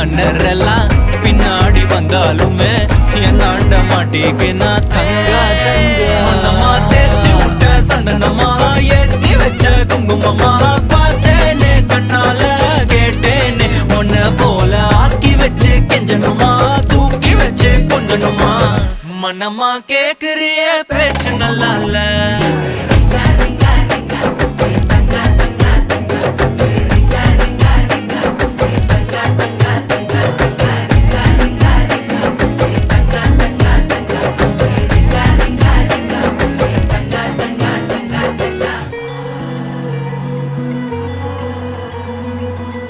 மன்னரெல்லாம் பின்னாடி வந்தாலுமே என்னாண்ட மாட்டிக்கு நான் தங்கா தங்க மனமா தேய்ச்சி விட்ட சந்தனமா ஏத்தி வச்ச குங்குமமா பார்த்தேனே கண்ணால கேட்டேனே உன்ன போல ஆக்கி வச்சு கெஞ்சணுமா தூக்கி வச்சு கொஞ்சணுமா மனமா கேக்குறிய பேச்சு நல்லா இல்ல